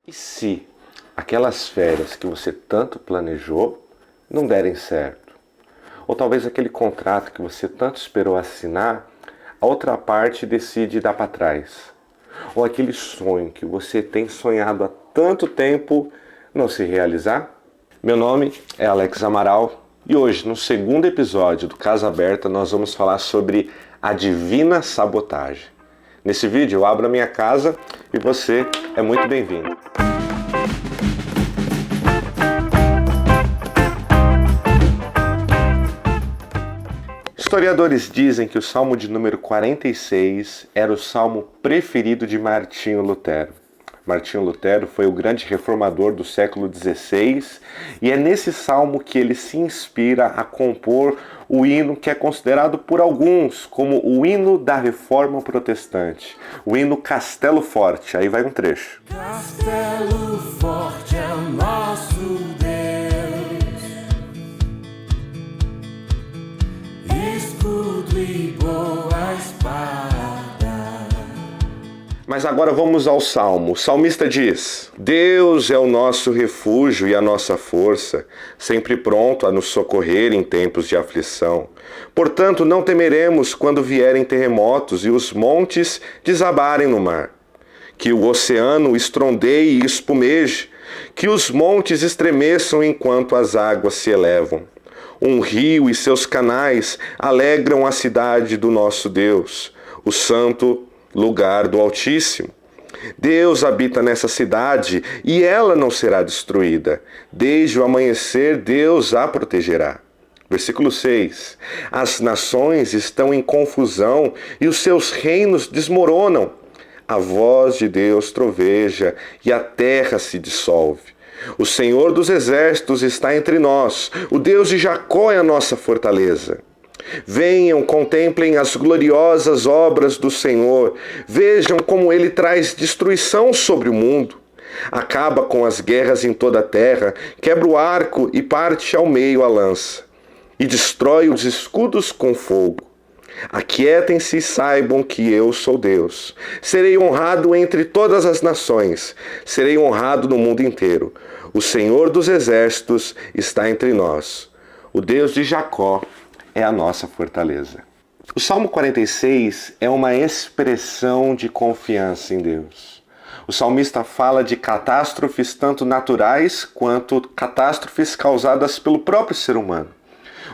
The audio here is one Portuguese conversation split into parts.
E se aquelas férias que você tanto planejou não derem certo? Ou talvez aquele contrato que você tanto esperou assinar, a outra parte decide dar para trás? Ou aquele sonho que você tem sonhado há tanto tempo não se realizar? Meu nome é Alex Amaral e hoje, no segundo episódio do Casa Aberta, nós vamos falar sobre a divina sabotagem. Nesse vídeo eu abro a minha casa e você é muito bem-vindo. Historiadores dizem que o Salmo de número 46 era o salmo preferido de Martinho Lutero. Martinho Lutero foi o grande reformador do século XVI e é nesse salmo que ele se inspira a compor o hino que é considerado por alguns como o hino da Reforma Protestante, o hino Castelo Forte. Aí vai um trecho. Castelo forte é o nosso Deus, escudo e boa espada. Mas agora vamos ao Salmo. O salmista diz: Deus é o nosso refúgio e a nossa força, sempre pronto a nos socorrer em tempos de aflição. Portanto, não temeremos quando vierem terremotos e os montes desabarem no mar. Que o oceano estrondeie e espumeje, que os montes estremeçam enquanto as águas se elevam. Um rio e seus canais alegram a cidade do nosso Deus, o santo lugar do Altíssimo. Deus habita nessa cidade e ela não será destruída. Desde o amanhecer, Deus a protegerá. Versículo 6. As nações estão em confusão e os seus reinos desmoronam. A voz de Deus troveja e a terra se dissolve. O Senhor dos exércitos está entre nós. O Deus de Jacó é a nossa fortaleza. Venham, contemplem as gloriosas obras do Senhor. Vejam como ele traz destruição sobre o mundo. Acaba com as guerras em toda a terra, quebra o arco e parte ao meio a lança, e destrói os escudos com fogo. Aquietem-se e saibam que eu sou Deus. Serei honrado entre todas as nações. Serei honrado no mundo inteiro. O Senhor dos exércitos está entre nós. O Deus de Jacó é a nossa fortaleza. O Salmo 46 é uma expressão de confiança em Deus. O salmista fala de catástrofes tanto naturais quanto catástrofes causadas pelo próprio ser humano.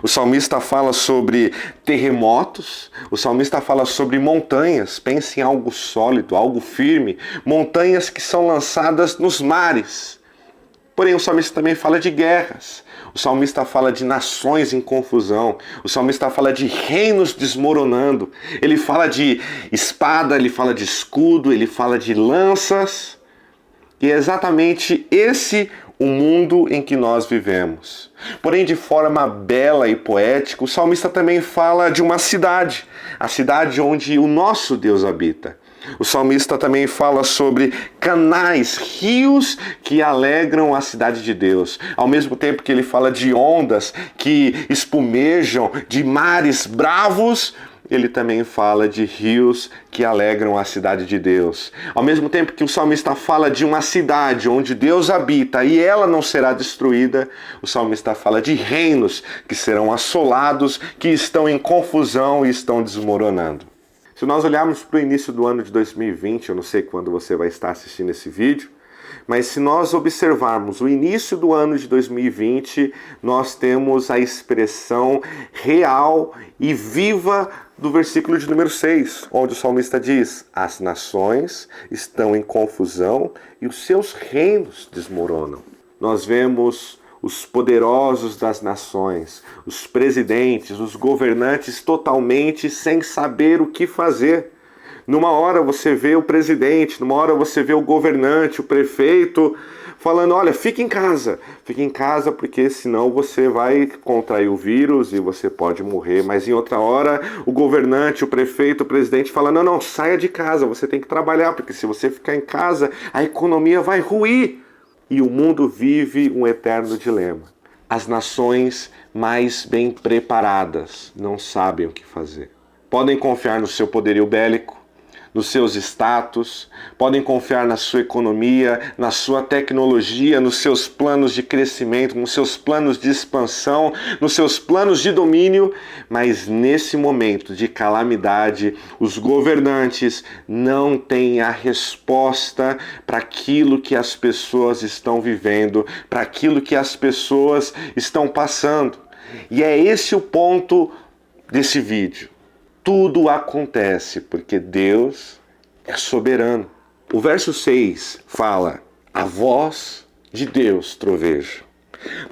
O salmista fala sobre terremotos, o salmista fala sobre montanhas, pense em algo sólido, algo firme, montanhas que são lançadas nos mares. Porém, o salmista também fala de guerras, o salmista fala de nações em confusão, o salmista fala de reinos desmoronando, ele fala de espada, ele fala de escudo, ele fala de lanças. E é exatamente esse o mundo em que nós vivemos. Porém, de forma bela e poética, o salmista também fala de uma cidade, a cidade onde o nosso Deus habita. O salmista também fala sobre canais, rios que alegram a cidade de Deus. Ao mesmo tempo que ele fala de ondas que espumejam, de mares bravos, ele também fala de rios que alegram a cidade de Deus. Ao mesmo tempo que o salmista fala de uma cidade onde Deus habita e ela não será destruída, o salmista fala de reinos que serão assolados, que estão em confusão e estão desmoronando. Se nós olharmos para o início do ano de 2020, eu não sei quando você vai estar assistindo esse vídeo, mas se nós observarmos o início do ano de 2020, nós temos a expressão real e viva do versículo de número 6, onde o salmista diz: as nações estão em confusão e os seus reinos desmoronam. Nós vemos os poderosos das nações, os presidentes, os governantes totalmente sem saber o que fazer. Numa hora você vê o presidente, numa hora você vê o governante, o prefeito, falando: olha, fique em casa porque senão você vai contrair o vírus e você pode morrer. Mas em outra hora, o governante, o prefeito, o presidente fala: não, saia de casa, você tem que trabalhar, porque se você ficar em casa, a economia vai ruir. E o mundo vive um eterno dilema. As nações mais bem preparadas não sabem o que fazer. Podem confiar no seu poderio bélico, nos seus status, podem confiar na sua economia, na sua tecnologia, nos seus planos de crescimento, nos seus planos de expansão, nos seus planos de domínio, mas nesse momento de calamidade, os governantes não têm a resposta para aquilo que as pessoas estão vivendo, para aquilo que as pessoas estão passando. E é esse o ponto desse vídeo. Tudo acontece porque Deus é soberano. O verso 6 fala: a voz de Deus troveja.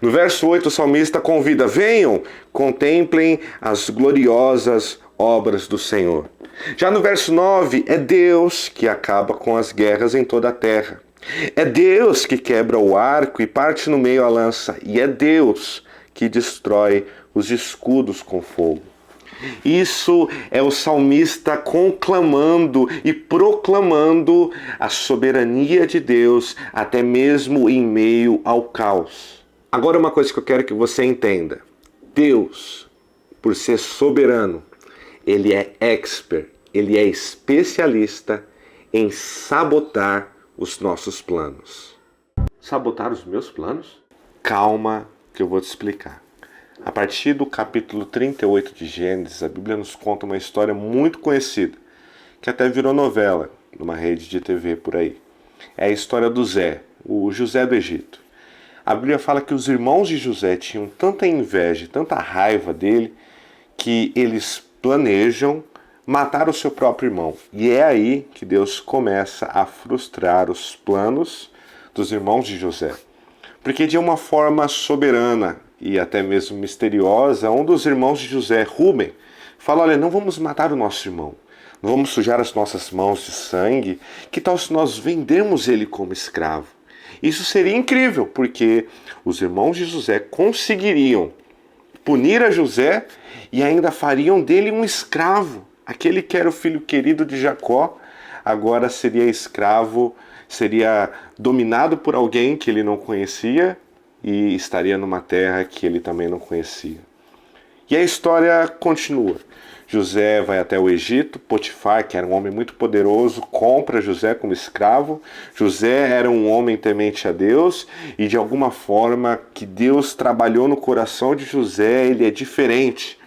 No verso 8 o salmista convida: venham, contemplem as gloriosas obras do Senhor. Já no verso 9, é Deus que acaba com as guerras em toda a terra. É Deus que quebra o arco e parte no meio a lança. E é Deus que destrói os escudos com fogo. Isso é o salmista conclamando e proclamando a soberania de Deus, até mesmo em meio ao caos. Agora, uma coisa que eu quero que você entenda: Deus, por ser soberano, ele é expert, ele é especialista em sabotar os nossos planos. Sabotar os meus planos? Calma que eu vou te explicar. A partir do capítulo 38 de Gênesis, a Bíblia nos conta uma história muito conhecida, que até virou novela numa rede de TV por aí. É a história do Zé, o José do Egito. A Bíblia fala que os irmãos de José tinham tanta inveja, tanta raiva dele, que eles planejam matar o seu próprio irmão. E é aí que Deus começa a frustrar os planos dos irmãos de José. Porque de uma forma soberana e até mesmo misteriosa, um dos irmãos de José, Rúben, fala: olha, não vamos matar o nosso irmão, não vamos sujar as nossas mãos de sangue, que tal se nós vendermos ele como escravo? Isso seria incrível, porque os irmãos de José conseguiriam punir a José e ainda fariam dele um escravo. Aquele que era o filho querido de Jacó, agora seria escravo, seria dominado por alguém que ele não conhecia e estaria numa terra que ele também não conhecia. E a história continua. José vai até o Egito, Potifar, que era um homem muito poderoso, compra José como escravo. José era um homem temente a Deus e de alguma forma que Deus trabalhou no coração de José, ele é diferente.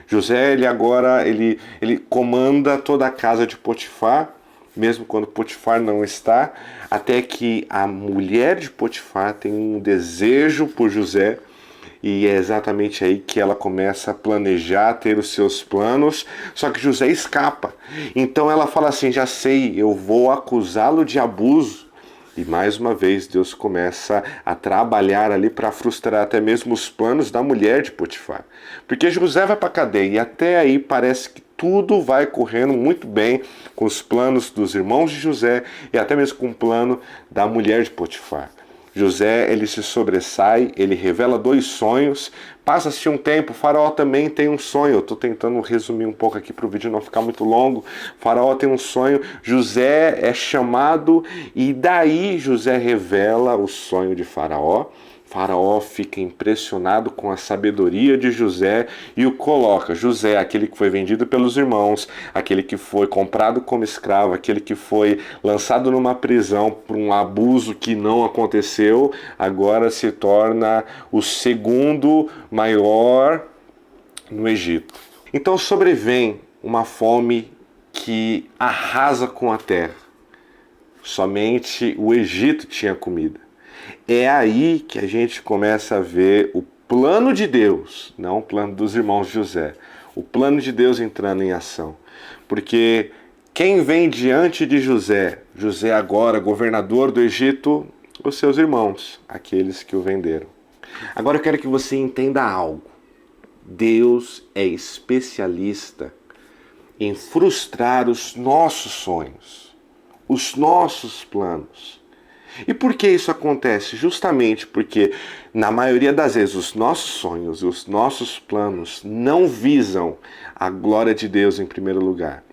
José, ele comanda toda a casa de Potifar, mesmo quando Potifar não está, até que a mulher de Potifar tem um desejo por José, e é exatamente aí que ela começa a planejar, ter os seus planos, só que José escapa. Então ela fala assim: já sei, eu vou acusá-lo de abuso. E mais uma vez Deus começa a trabalhar ali para frustrar até mesmo os planos da mulher de Potifar. Porque José vai para a cadeia e até aí parece que tudo vai correndo muito bem com os planos dos irmãos de José e até mesmo com o plano da mulher de Potifar. José, ele se sobressai, ele revela 2 sonhos, passa-se um tempo, Faraó também tem um sonho. Eu estou tentando resumir um pouco aqui para o vídeo não ficar muito longo. Faraó tem um sonho, José é chamado e daí José revela o sonho de Faraó. Faraó fica impressionado com a sabedoria de José e o coloca. José, aquele que foi vendido pelos irmãos, aquele que foi comprado como escravo, aquele que foi lançado numa prisão por um abuso que não aconteceu, agora se torna o segundo maior no Egito. Então sobrevém uma fome que arrasa com a terra. Somente o Egito tinha comida. É aí que a gente começa a ver o plano de Deus, não o plano dos irmãos de José, o plano de Deus entrando em ação. Porque quem vem diante de José, José agora governador do Egito, os seus irmãos, aqueles que o venderam. Agora eu quero que você entenda algo. Deus é especialista em frustrar os nossos sonhos, os nossos planos. E por que isso acontece? Justamente porque, na maioria das vezes, os nossos sonhos e os nossos planos não visam a glória de Deus em primeiro lugar.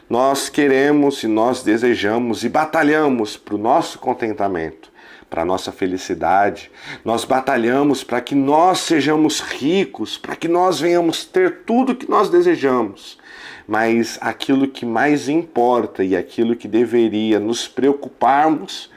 Nós queremos e nós desejamos e batalhamos para o nosso contentamento, para a nossa felicidade, nós batalhamos para que nós sejamos ricos, para que nós venhamos ter tudo que nós desejamos. Mas aquilo que mais importa e aquilo que deveria nos preocuparmos,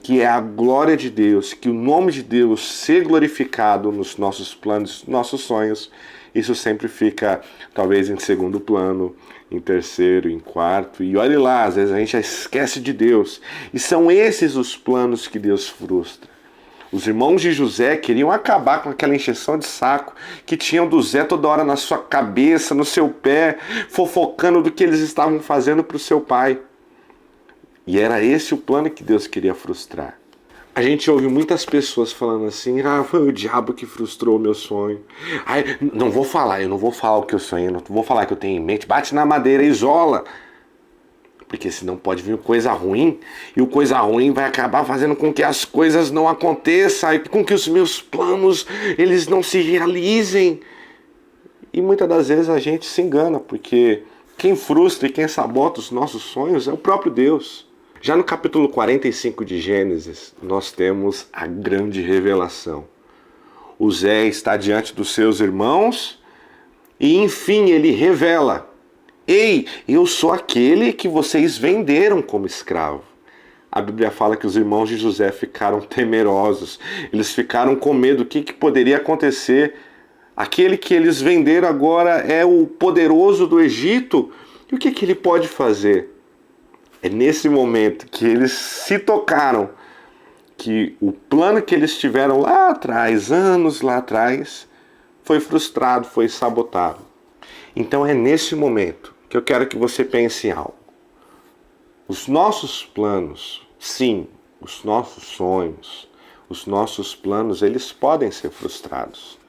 que é a glória de Deus, que o nome de Deus ser glorificado nos nossos planos, nossos sonhos, isso sempre fica talvez em segundo plano, em terceiro, em quarto, e olhe lá, às vezes a gente já esquece de Deus. E são esses os planos que Deus frustra. Os irmãos de José queriam acabar com aquela encheção de saco que tinham do Zé toda hora na sua cabeça, no seu pé, fofocando do que eles estavam fazendo para o seu pai. E era esse o plano que Deus queria frustrar. A gente ouve muitas pessoas falando assim, foi o diabo que frustrou o meu sonho. Eu não vou falar o que eu sonhei, não vou falar que eu tenho em mente, bate na madeira, isola. Porque senão pode vir coisa ruim, e o coisa ruim vai acabar fazendo com que as coisas não aconteçam, e com que os meus planos, eles não se realizem. E muitas das vezes a gente se engana, porque quem frustra e quem sabota os nossos sonhos é o próprio Deus. Já no capítulo 45 de Gênesis, nós temos a grande revelação. O Zé está diante dos seus irmãos e, enfim, ele revela: ei, eu sou aquele que vocês venderam como escravo. A Bíblia fala que os irmãos de José ficaram temerosos, eles ficaram com medo, o que poderia acontecer? Aquele que eles venderam agora é o poderoso do Egito, e o que ele pode fazer? É nesse momento que eles se tocaram que o plano que eles tiveram lá atrás, anos lá atrás, foi frustrado, foi sabotado. Então é nesse momento que eu quero que você pense em algo. Os nossos planos, sim, os nossos sonhos, os nossos planos, eles podem ser frustrados.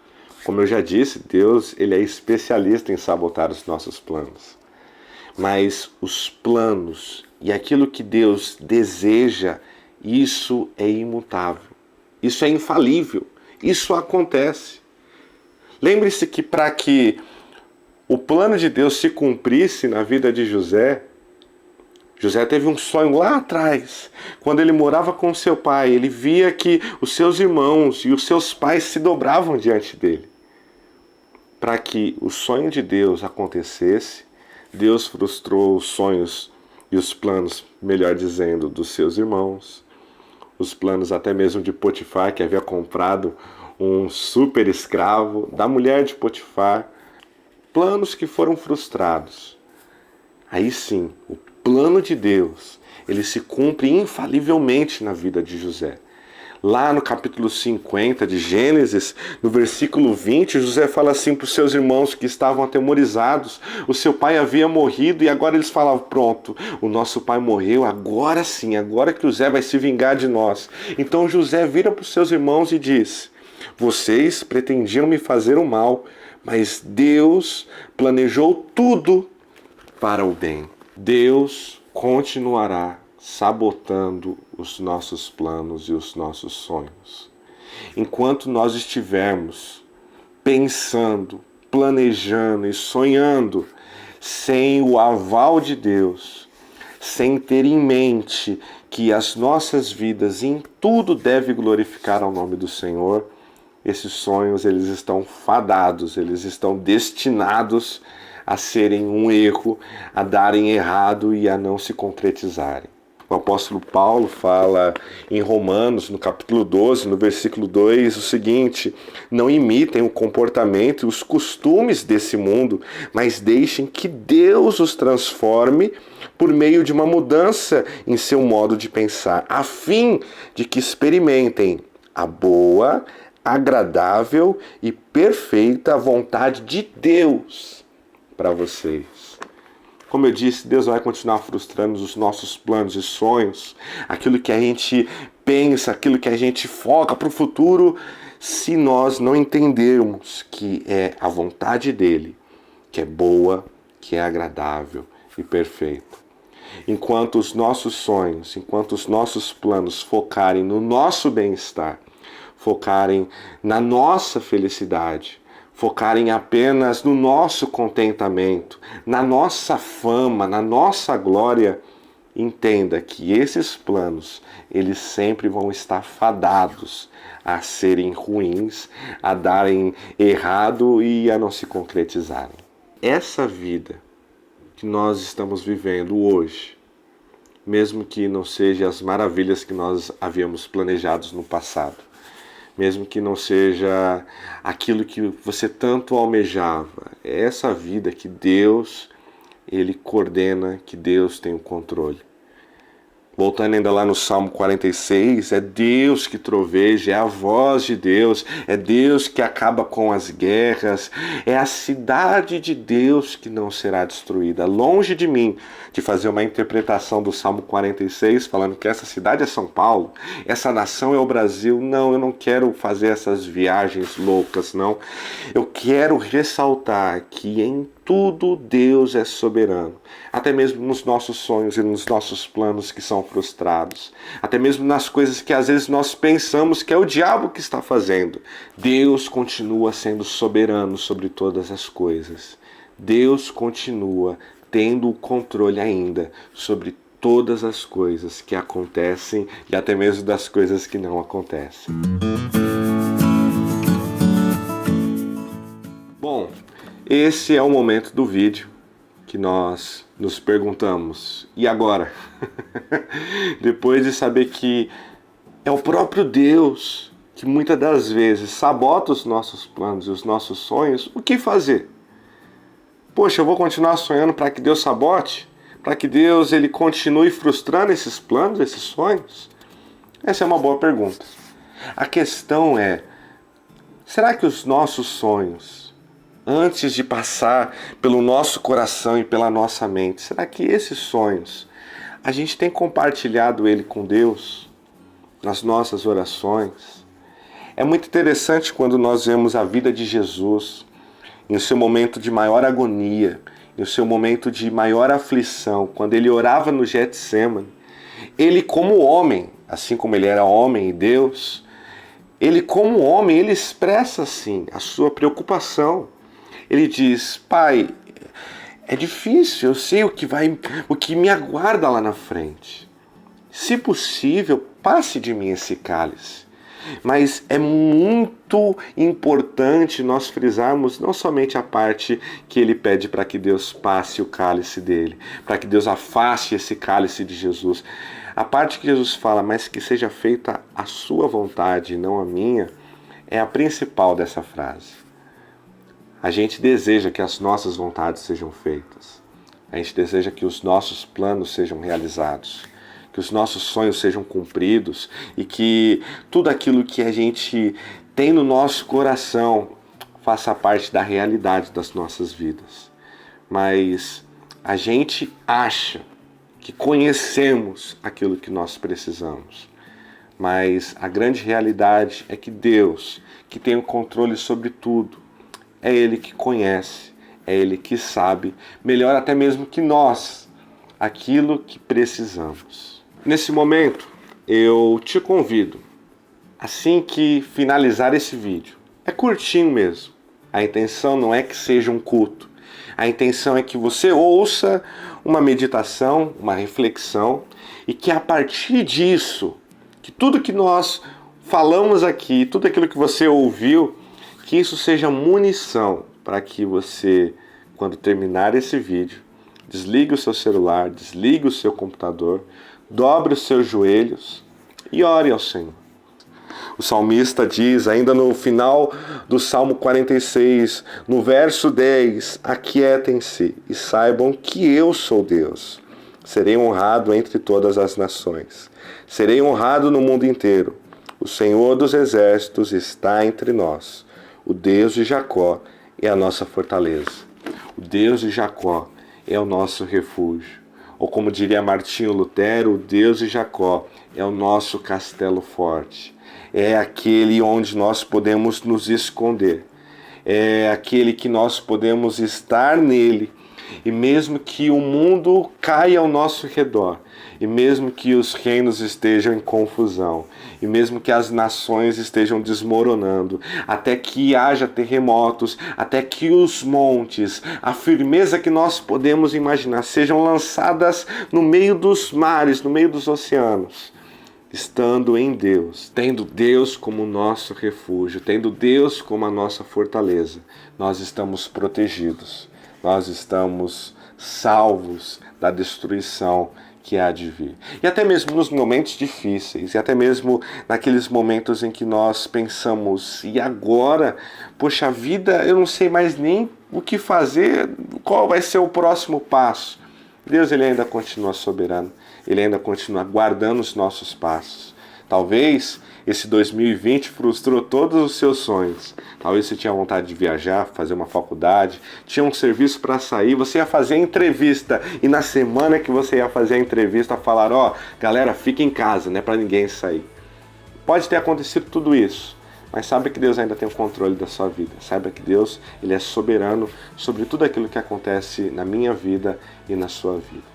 Como eu já disse, Deus, ele é especialista em sabotar os nossos planos. Mas os planos e aquilo que Deus deseja, isso é imutável, isso é infalível, isso acontece. Lembre-se que para que o plano de Deus se cumprisse na vida de José, José teve um sonho lá atrás, quando ele morava com seu pai, ele via que os seus irmãos e os seus pais se dobravam diante dele. Para que o sonho de Deus acontecesse, Deus frustrou os sonhos e os planos, melhor dizendo, dos seus irmãos, os planos até mesmo de Potifar, que havia comprado um super escravo, da mulher de Potifar, planos que foram frustrados. Aí sim, o plano de Deus, ele se cumpre infalivelmente na vida de José. Lá no capítulo 50 de Gênesis, no versículo 20, José fala assim para os seus irmãos que estavam atemorizados. O seu pai havia morrido e agora eles falavam: pronto, o nosso pai morreu, agora sim, agora que o Zé vai se vingar de nós. Então José vira para os seus irmãos e diz: vocês pretendiam me fazer o mal, mas Deus planejou tudo para o bem. Deus continuará sabotando os nossos planos e os nossos sonhos. Enquanto nós estivermos pensando, planejando e sonhando sem o aval de Deus, sem ter em mente que as nossas vidas em tudo deve glorificar ao nome do Senhor, esses sonhos eles estão fadados, eles estão destinados a serem um erro, a darem errado e a não se concretizarem. O apóstolo Paulo fala em Romanos, no capítulo 12, no versículo 2, o seguinte: não imitem o comportamento e os costumes desse mundo, mas deixem que Deus os transforme por meio de uma mudança em seu modo de pensar, a fim de que experimentem a boa, agradável e perfeita vontade de Deus para vocês. Como eu disse, Deus vai continuar frustrando os nossos planos e sonhos, aquilo que a gente pensa, aquilo que a gente foca para o futuro, se nós não entendermos que é a vontade dele, que é boa, que é agradável e perfeita. Enquanto os nossos sonhos, enquanto os nossos planos focarem no nosso bem-estar, focarem na nossa felicidade, focarem apenas no nosso contentamento, na nossa fama, na nossa glória, entenda que esses planos, eles sempre vão estar fadados a serem ruins, a darem errado e a não se concretizarem. Essa vida que nós estamos vivendo hoje, mesmo que não seja as maravilhas que nós havíamos planejado no passado, mesmo que não seja aquilo que você tanto almejava, é essa vida que Deus, Ele coordena, que Deus tem o controle. Voltando ainda lá no Salmo 46, é Deus que troveja, é a voz de Deus, é Deus que acaba com as guerras, é a cidade de Deus que não será destruída. Longe de mim de fazer uma interpretação do Salmo 46, falando que essa cidade é São Paulo, essa nação é o Brasil. Não, eu não quero fazer essas viagens loucas, não. Eu quero ressaltar que em tudo Deus é soberano, até mesmo nos nossos sonhos e nos nossos planos que são frustrados, até mesmo nas coisas que às vezes nós pensamos que é o diabo que está fazendo. Deus continua sendo soberano sobre todas as coisas. Deus continua tendo o controle ainda sobre todas as coisas que acontecem e até mesmo das coisas que não acontecem. Bom, esse é o momento do vídeo que nós nos perguntamos, e agora? Depois de saber que é o próprio Deus que muitas das vezes sabota os nossos planos e os nossos sonhos, o que fazer? Poxa, eu vou continuar sonhando para que Deus sabote? Para que Deus ele continue frustrando esses planos, esses sonhos? Essa é uma boa pergunta. A questão é, será que os nossos sonhos, antes de passar pelo nosso coração e pela nossa mente, será que esses sonhos, a gente tem compartilhado ele com Deus nas nossas orações? É muito interessante quando nós vemos a vida de Jesus em seu momento de maior agonia, em seu momento de maior aflição, quando ele orava no Getsêmani. Ele como homem, assim como ele era homem e Deus, ele como homem, ele expressa assim a sua preocupação. Ele diz: Pai, é difícil, eu sei o que me aguarda lá na frente. Se possível, passe de mim esse cálice. Mas é muito importante nós frisarmos não somente a parte que ele pede para que Deus passe o cálice dele, para que Deus afaste esse cálice de Jesus. A parte que Jesus fala, mas que seja feita a sua vontade e não a minha, é a principal dessa frase. A gente deseja que as nossas vontades sejam feitas. A gente deseja que os nossos planos sejam realizados, que os nossos sonhos sejam cumpridos e que tudo aquilo que a gente tem no nosso coração faça parte da realidade das nossas vidas. Mas a gente acha que conhecemos aquilo que nós precisamos. Mas a grande realidade é que Deus, que tem o controle sobre tudo, é Ele que conhece, é Ele que sabe, melhor até mesmo que nós, aquilo que precisamos. Nesse momento, eu te convido, assim que finalizar esse vídeo, é curtinho mesmo, a intenção não é que seja um culto, a intenção é que você ouça uma meditação, uma reflexão, e que a partir disso, que tudo que nós falamos aqui, tudo aquilo que você ouviu, que isso seja munição para que você, quando terminar esse vídeo, desligue o seu celular, desligue o seu computador, dobre os seus joelhos e ore ao Senhor. O salmista diz, ainda no final do Salmo 46, no verso 10, aquietem-se e saibam que eu sou Deus. Serei honrado entre todas as nações. Serei honrado no mundo inteiro. O Senhor dos exércitos está entre nós. O Deus de Jacó é a nossa fortaleza. O Deus de Jacó é o nosso refúgio. Ou como diria Martinho Lutero, o Deus de Jacó é o nosso castelo forte. É aquele onde nós podemos nos esconder. É aquele que nós podemos estar nele E mesmo que o mundo caia ao nosso redor, e mesmo que os reinos estejam em confusão, e mesmo que as nações estejam desmoronando, até que haja terremotos, até que os montes, a firmeza que nós podemos imaginar, sejam lançadas no meio dos mares, no meio dos oceanos, estando em Deus, tendo Deus como nosso refúgio, tendo Deus como a nossa fortaleza, nós estamos protegidos, nós estamos salvos da destruição que há de vir. E até mesmo nos momentos difíceis, e até mesmo naqueles momentos em que nós pensamos, e agora, poxa vida, eu não sei mais nem o que fazer, qual vai ser o próximo passo. Deus, Ele ainda continua soberano, Ele ainda continua guardando os nossos passos. Talvez esse 2020 frustrou todos os seus sonhos. Talvez você tinha vontade de viajar, fazer uma faculdade, tinha um serviço para sair, você ia fazer a entrevista e na semana que você ia fazer a entrevista falaram, ó, galera, fica em casa, não é para ninguém sair. Pode ter acontecido tudo isso, mas saiba que Deus ainda tem o controle da sua vida. Saiba que Deus, Ele é soberano sobre tudo aquilo que acontece na minha vida e na sua vida.